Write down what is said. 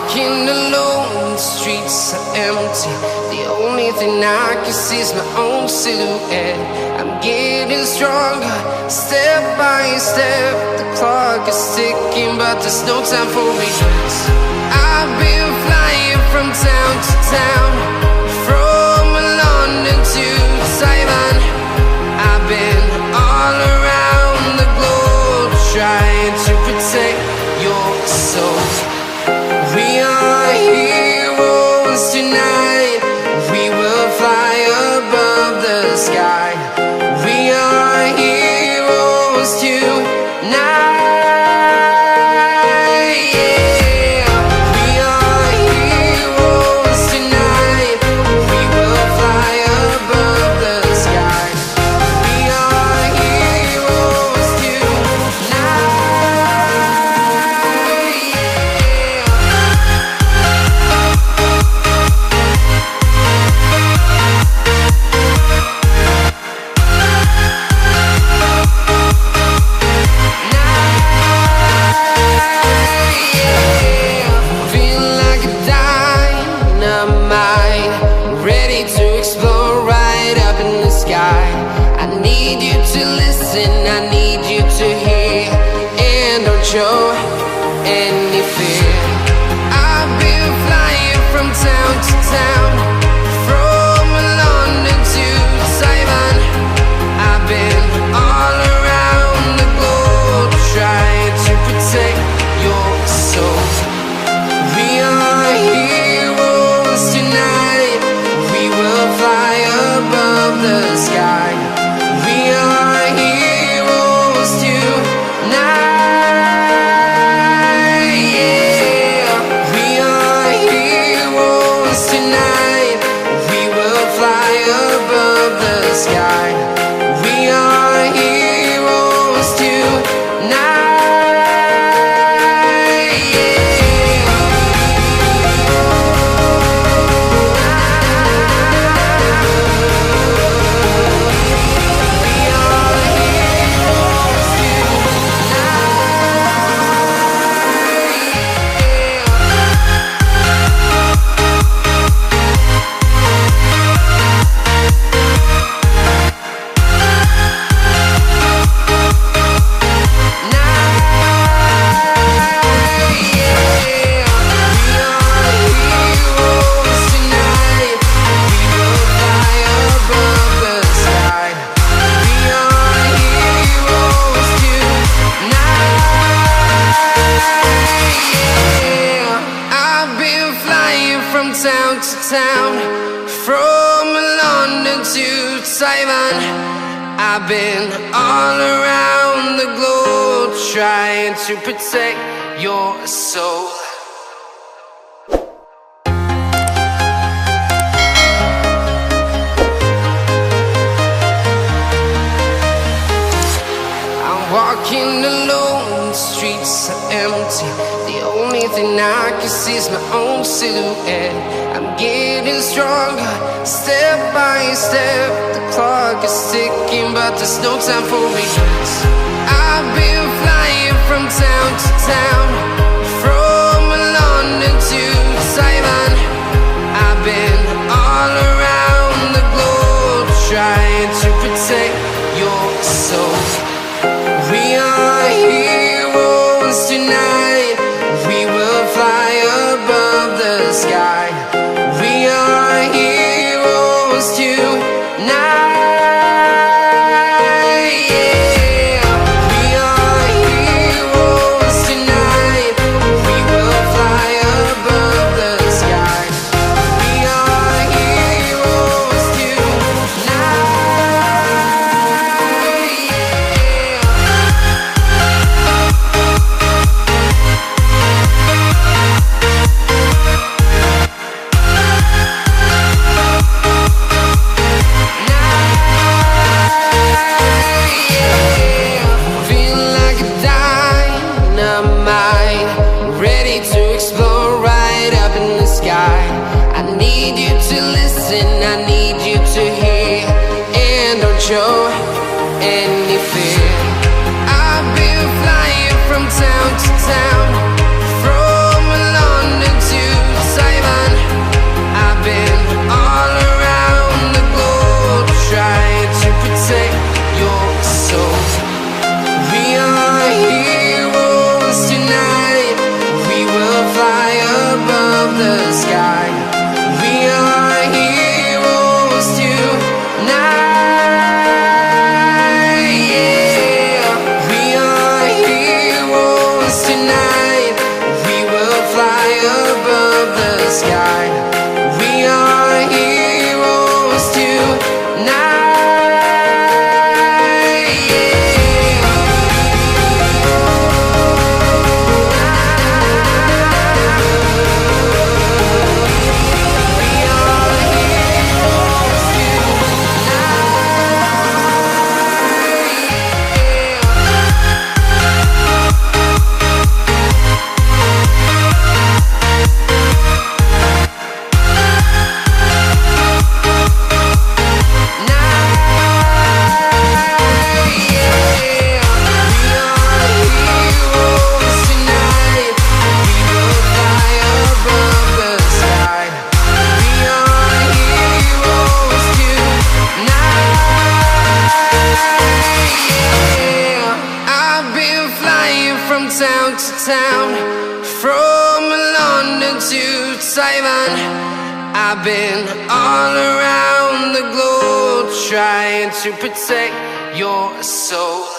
walking alone, the streets are empty. The only thing I can see is my own silhouette. I'm getting stronger, step by step. The clock is ticking, but there's no time for regrets. I've been flying from town to town, from London to Taiwan. I've been all around the globe, trying to protect your soul. We are heroes tonight. We will fly above the sky. We are heroes tonight. Yeah. We are heroes tonight. We will fly above the sky. We are heroes tonight. I need you to hear and don't show any fear. I've been flying from town to town, from London to Taiwan. I've been all around the globe, trying to protect your soul. We are heroes tonight. We will fly above the sky. We are heroes tonight. Yeah. We are heroes tonight. We will fly above the sky. We are heroes tonight. Town to town, from London to Taiwan. I've been all around the globe, trying to protect your soul. I'm walking alone, the streets are empty. The only thing I can see is my own silhouette. I'm getting stronger, step by step. The clock is ticking, but there's no time for regrets. I've been flying from town to town, from London to Taiwan. I've been all around the globe, trying to protect your soul. We are heroes tonight. We will fly above the sky. We are heroes tonight. Yeah. We are heroes tonight. to town, from London to Taiwan. I've been all around the globe trying to protect your soul.